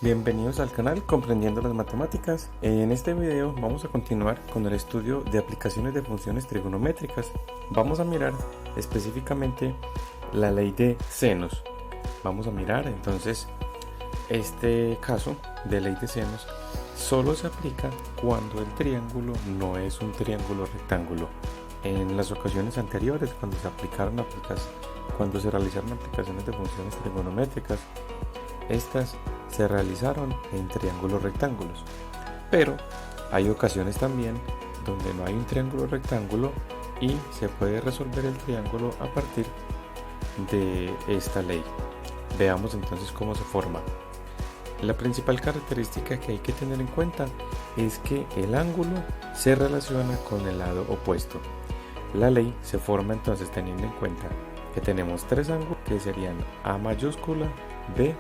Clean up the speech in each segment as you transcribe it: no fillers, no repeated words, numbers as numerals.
Bienvenidos al canal Comprendiendo las Matemáticas. En este video vamos a continuar con el estudio de aplicaciones de funciones trigonométricas. Vamos a mirar específicamente la ley de senos. Vamos a mirar entonces este caso de ley de senos. Solo se aplica cuando el triángulo no es un triángulo rectángulo. En las ocasiones anteriores, cuando se realizaron aplicaciones de funciones trigonométricas, estas se realizaron en triángulos rectángulos, pero hay ocasiones también donde no hay un triángulo rectángulo y se puede resolver el triángulo a partir de esta ley. Veamos entonces cómo se forma. La principal característica que hay que tener en cuenta es que el ángulo se relaciona con el lado opuesto. La ley se forma entonces teniendo en cuenta que tenemos tres ángulos que serían A mayúscula, B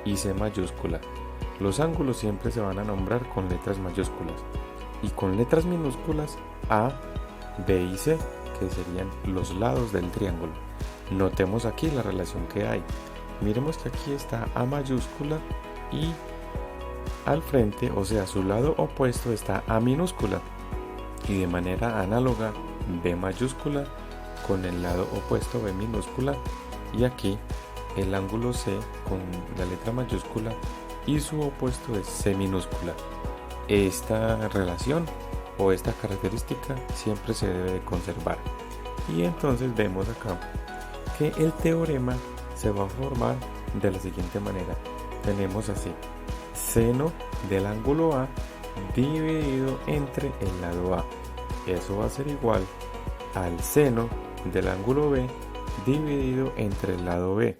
y C mayúscula. Los ángulos siempre se van a nombrar con letras mayúsculas y con letras minúsculas A, B y C, que serían los lados del triángulo. Notemos aquí la relación que hay. Miremos que aquí está A mayúscula y al frente, o sea, su lado opuesto, está A minúscula, y de manera análoga B mayúscula con el lado opuesto B minúscula, y aquí el ángulo C con la letra mayúscula y su opuesto es C minúscula. Esta relación o esta característica siempre se debe de conservar. Y entonces vemos acá que el teorema se va a formar de la siguiente manera. Tenemos así: seno del ángulo A dividido entre el lado A. Eso va a ser igual al seno del ángulo B dividido entre el lado B,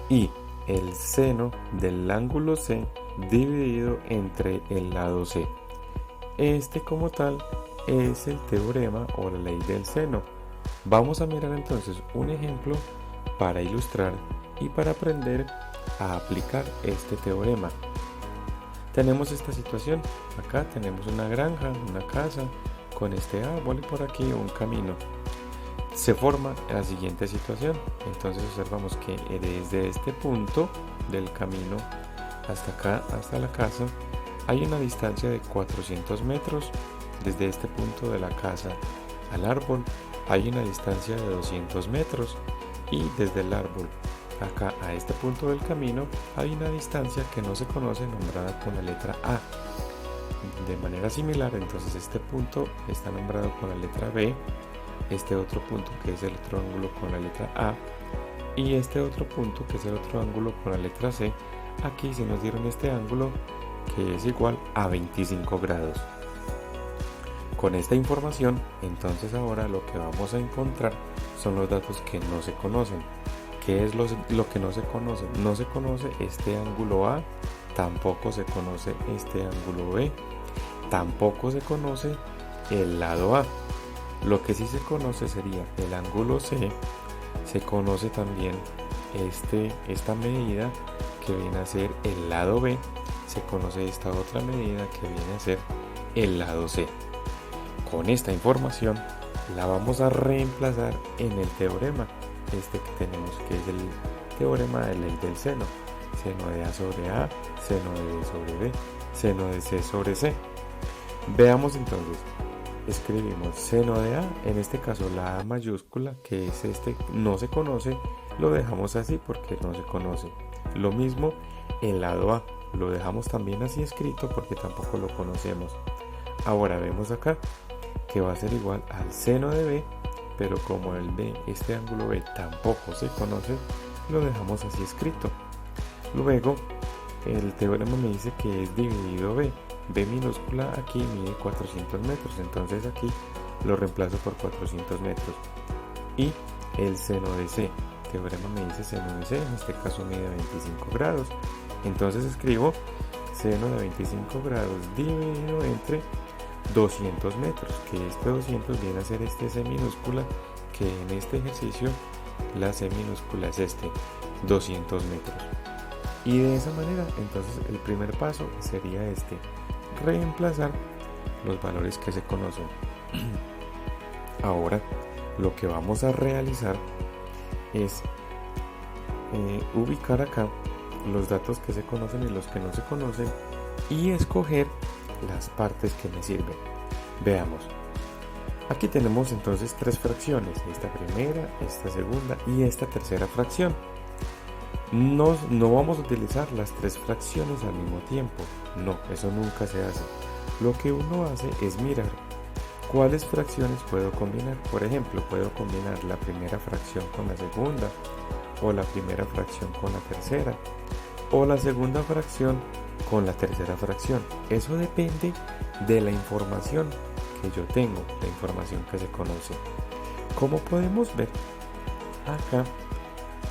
y el seno del ángulo C dividido entre el lado C. Este como tal es el teorema o la ley del seno. Vamos a mirar entonces un ejemplo para ilustrar y para aprender a aplicar este teorema. Tenemos esta situación. Acá tenemos una granja, una casa con este árbol y por aquí un camino. Se forma la siguiente situación. Entonces observamos que desde este punto del camino hasta acá, hasta la casa, hay una distancia de 400 metros. Desde este punto de la casa al árbol hay una distancia de 200 metros, y desde el árbol acá a este punto del camino hay una distancia que no se conoce, nombrada con la letra A. De manera similar, entonces este punto está nombrado con la letra B, este otro punto que es el otro ángulo con la letra A, y este otro punto que es el otro ángulo con la letra C. Aquí se nos dieron este ángulo que es igual a 25 grados. Con esta información, entonces ahora lo que vamos a encontrar son los datos que no se conocen. ¿Qué es lo que no se conoce? No se conoce este ángulo A, tampoco se conoce este ángulo B, tampoco se conoce el lado A. Lo que sí se conoce sería el ángulo C. Se conoce también esta medida que viene a ser el lado B. Se conoce esta otra medida que viene a ser el lado C. Con esta información la vamos a reemplazar en el teorema que tenemos, que es el teorema de ley del seno. Seno de A sobre A, seno de B sobre B, seno de C sobre C. Veamos entonces. Escribimos seno de A, en este caso la A mayúscula, que es no se conoce, lo dejamos así porque no se conoce. Lo mismo el lado A, lo dejamos también así escrito porque tampoco lo conocemos. Ahora vemos acá que va a ser igual al seno de B, pero como el B, este ángulo B tampoco se conoce, lo dejamos así escrito. Luego el teorema me dice que es dividido B. B minúscula aquí mide 400 metros, entonces aquí lo reemplazo por 400 metros. Y el seno de C, el teorema me dice seno de C, en este caso mide 25 grados. Entonces escribo seno de 25 grados dividido entre 200 metros, que este 200 viene a ser este C minúscula, que en este ejercicio la C minúscula es 200 metros. Y de esa manera, entonces el primer paso sería reemplazar los valores que se conocen. Ahora lo que vamos a realizar es ubicar acá los datos que se conocen y los que no se conocen y escoger las partes que me sirven. Veamos. Aquí tenemos entonces tres fracciones, esta primera, esta segunda y esta tercera fracción. No vamos a utilizar las tres fracciones al mismo tiempo, no, eso nunca se hace. Lo que uno hace es mirar cuáles fracciones puedo combinar. Por ejemplo, puedo combinar la primera fracción con la segunda, o la primera fracción con la tercera, o la segunda fracción con la tercera fracción. Eso depende de la información que yo tengo, la información que se conoce. Como podemos ver acá,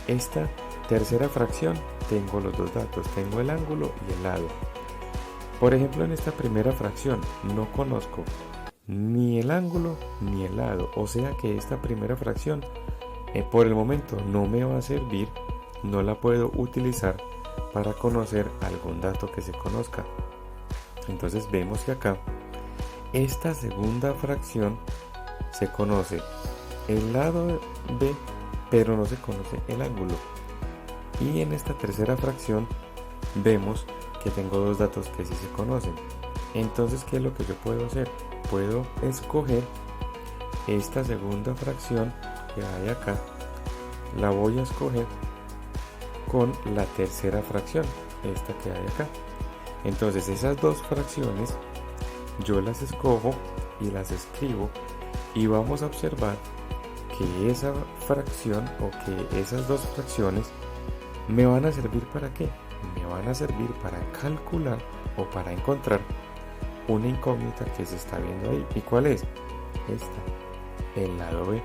esta tercera fracción tengo los dos datos, tengo el ángulo y el lado. Por ejemplo, en esta primera fracción no conozco ni el ángulo ni el lado, o sea que esta primera fracción por el momento no me va a servir, no la puedo utilizar para conocer algún dato que se conozca. Entonces vemos que acá esta segunda fracción se conoce el lado B, pero no se conoce el ángulo. Y en esta tercera fracción vemos que tengo dos datos que sí se conocen. Entonces, ¿qué es lo que yo puedo hacer? Puedo escoger esta segunda fracción que hay acá, la voy a escoger con la tercera fracción, esta que hay acá. Entonces esas dos fracciones yo las escojo y las escribo, y vamos a observar que esa fracción o que esas dos fracciones me van a servir ¿para qué? Me van a servir para calcular o para encontrar una incógnita que se está viendo ahí. ¿Y cuál es? Esta, el lado B,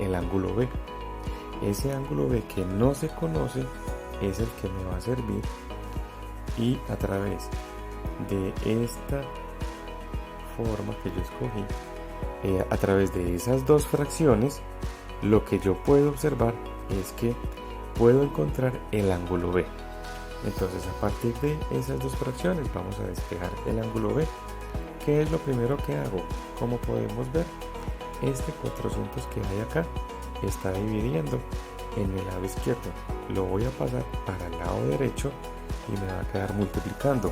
el ángulo B. Ese ángulo B que no se conoce es el que me va a servir, y a través de esta forma que yo escogí, a través de esas dos fracciones, lo que yo puedo observar es que puedo encontrar el ángulo B. Entonces, a partir de esas dos fracciones vamos a despejar el ángulo B. ¿Qué es lo primero que hago? Como podemos ver, este 400 que hay acá está dividiendo en el lado izquierdo. Lo voy a pasar para el lado derecho y me va a quedar multiplicando.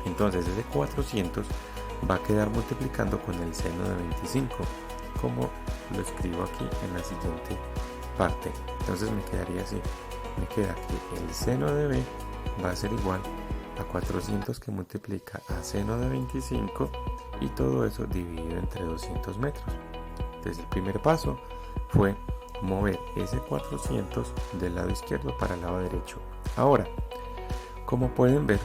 Entonces ese 400 va a quedar multiplicando con el seno de 25, como lo escribo aquí en la siguiente parte. Entonces me quedaría así. Me queda que el seno de B va a ser igual a 400 que multiplica a seno de 25, y todo eso dividido entre 200 metros. Entonces el primer paso fue mover ese 400 del lado izquierdo para el lado derecho. Ahora, como pueden ver,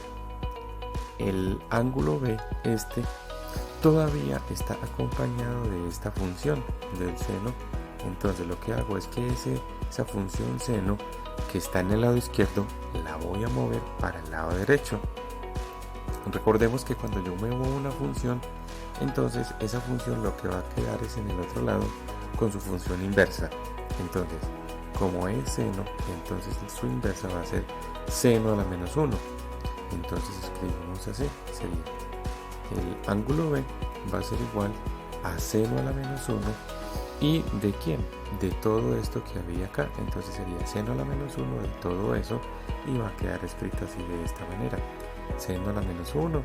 el ángulo B todavía está acompañado de esta función del seno. Entonces lo que hago es que esa función seno que está en el lado izquierdo la voy a mover para el lado derecho. Recordemos que cuando yo muevo una función, entonces esa función lo que va a quedar es en el otro lado con su función inversa. Entonces, como es seno, entonces su inversa va a ser seno a la menos 1. Entonces escribimos así, sería el ángulo B va a ser igual a seno a la menos 1. ¿Y de quién? De todo esto que había acá. Entonces sería seno a la menos 1 de todo eso, y va a quedar escrito así de esta manera: seno a la menos 1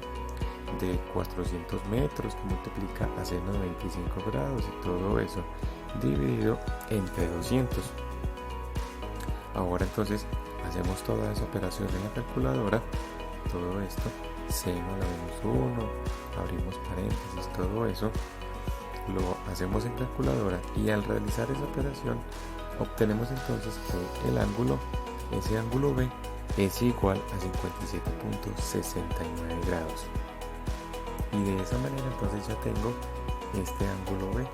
de 400 metros que multiplica a seno de 25 grados, y todo eso dividido entre 200. Ahora entonces hacemos toda esa operación en la calculadora. Todo esto, seno a la menos 1, abrimos paréntesis, todo eso lo hacemos en calculadora, y al realizar esa operación obtenemos entonces que el ángulo, ese ángulo B, es igual a 57.69 grados. Y de esa manera entonces ya tengo este ángulo B,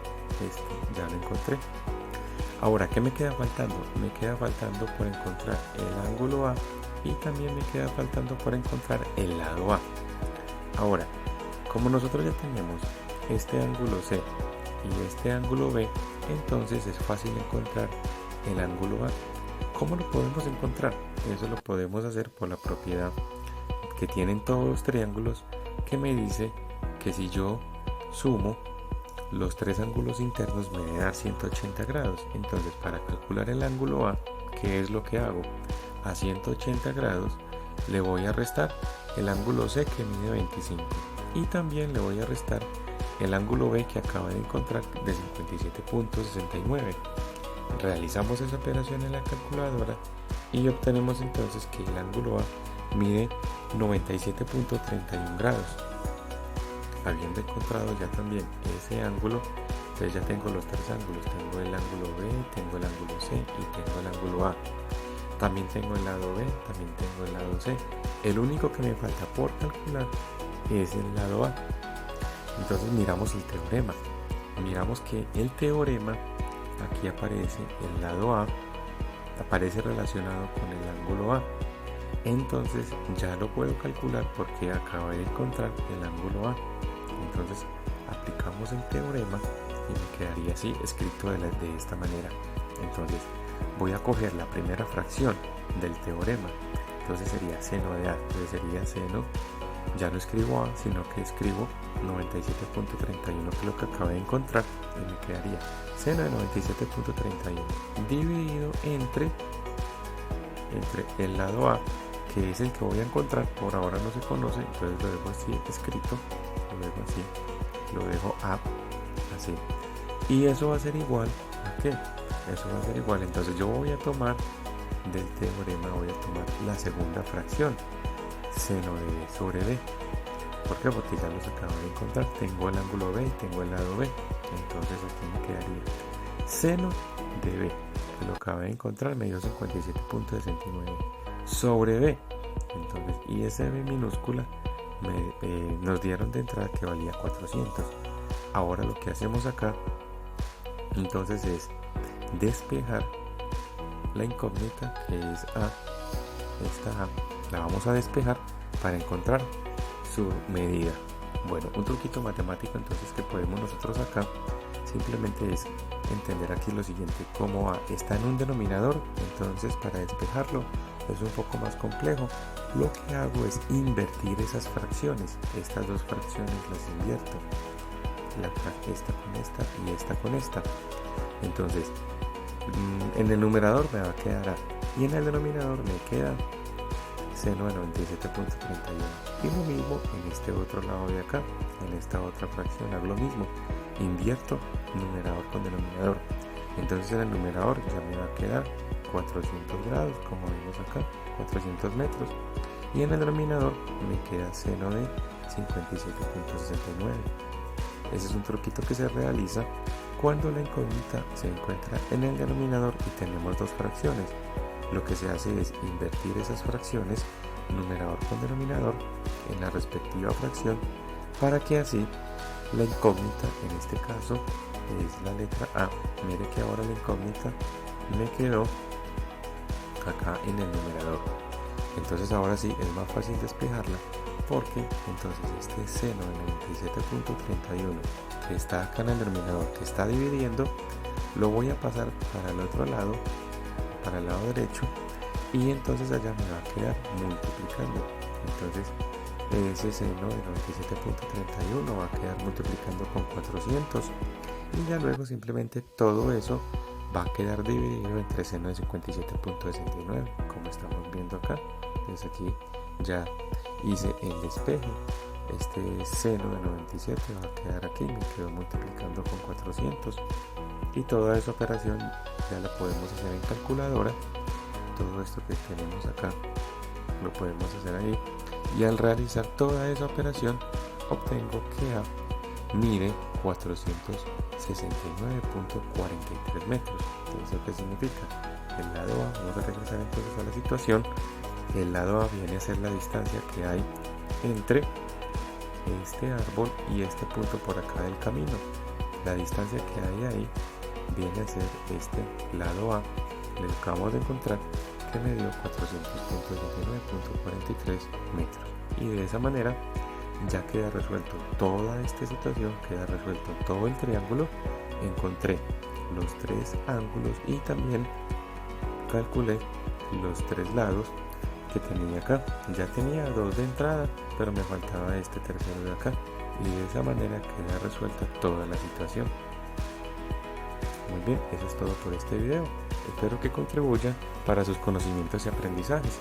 ya lo encontré. Ahora, ¿qué me queda faltando? Me queda faltando por encontrar el ángulo A, y también me queda faltando por encontrar el lado A. Ahora, como nosotros ya tenemos este ángulo C y este ángulo B, entonces es fácil encontrar el ángulo A. ¿Cómo lo podemos encontrar? Eso lo podemos hacer por la propiedad que tienen todos los triángulos, que me dice que si yo sumo los tres ángulos internos me debe dar 180 grados. Entonces, para calcular el ángulo A, ¿qué es lo que hago? a 180 grados, le voy a restar el ángulo C que mide 25 y también le voy a restar el ángulo B que acaba de encontrar de 57.69. Realizamos esa operación en la calculadora y obtenemos entonces que el ángulo A mide 97.31 grados. Habiendo encontrado ya también ese ángulo, entonces ya tengo los tres ángulos. Tengo el ángulo B, tengo el ángulo C y tengo el ángulo A. También tengo el lado B, también tengo el lado C. El único que me falta por calcular es el lado A. Entonces miramos el teorema. Miramos que el teorema, aquí aparece el lado A, aparece relacionado con el ángulo A. Entonces ya lo puedo calcular porque acabo de encontrar el ángulo A. Entonces aplicamos el teorema y me quedaría así escrito de esta manera. Entonces voy a coger la primera fracción del teorema. Entonces sería seno de A. Entonces sería seno, ya no escribo A, sino que escribo 97.31, que es lo que acabé de encontrar, y me quedaría seno de 97.31 dividido entre el lado A, que es el que voy a encontrar. Por ahora no se conoce, entonces lo dejo así escrito, lo dejo así, lo dejo A, así, y eso va a ser igual a ¿qué? Eso va a ser igual, entonces yo voy a tomar del teorema, voy a tomar la segunda fracción, seno de B sobre B. ¿Por qué? Porque ya los acabo de encontrar. Tengo el ángulo B y tengo el lado B. Entonces aquí me quedaría seno de B, que lo acabo de encontrar, me dio 57.69 sobre B. Entonces, y ese B minúscula nos dieron de entrada que valía 400. Ahora lo que hacemos acá entonces es despejar la incógnita, que es A. Esta A la vamos a despejar para encontrar su medida. Bueno, un truquito matemático entonces que podemos nosotros acá simplemente es entender aquí lo siguiente: como A está en un denominador, entonces para despejarlo es un poco más complejo. Lo que hago es invertir esas fracciones. Estas dos fracciones las invierto, esta con esta y esta con esta. Entonces en el numerador me va a quedar A y en el denominador me queda seno de 97.31, y lo mismo en este otro lado de acá, en esta otra fracción hago lo mismo, invierto numerador con denominador. Entonces en el numerador ya me va a quedar 400 grados, como vemos acá, 400 metros, y en el denominador me queda seno de 57.69. Ese es un truquito que se realiza cuando la incógnita se encuentra en el denominador y tenemos dos fracciones. Lo que se hace es invertir esas fracciones, numerador con denominador, en la respectiva fracción, para que así la incógnita, en este caso es la letra A. Mire que ahora la incógnita me quedó acá en el numerador. Entonces ahora sí es más fácil despejarla, porque entonces este seno de 97.31 que está acá en el denominador, que está dividiendo, lo voy a pasar para el otro lado, para el lado derecho, y entonces allá me va a quedar multiplicando. Entonces ese seno de 97.31 va a quedar multiplicando con 400, y ya luego simplemente todo eso va a quedar dividido entre seno de 57.69, como estamos viendo acá. Entonces aquí ya hice el despeje. Este seno de 97 va a quedar aquí, me quedo multiplicando con 400, y toda esa operación ya la podemos hacer en calculadora. Todo esto que tenemos acá lo podemos hacer ahí, y al realizar toda esa operación obtengo que A mide 469.43 metros. ¿Eso qué significa? El lado A, vamos a regresar entonces a la situación, el lado A viene a ser la distancia que hay entre este árbol y este punto por acá del camino. La distancia que hay ahí viene a ser este lado A, le acabamos de encontrar que me dio 400.19.43 metros, y de esa manera ya queda resuelto toda esta situación, queda resuelto todo el triángulo. Encontré los tres ángulos y también calculé los tres lados que tenía acá. Ya tenía dos de entrada, pero me faltaba este tercero de acá, y de esa manera queda resuelta toda la situación. Muy bien, eso es todo por este video. Espero que contribuya para sus conocimientos y aprendizajes.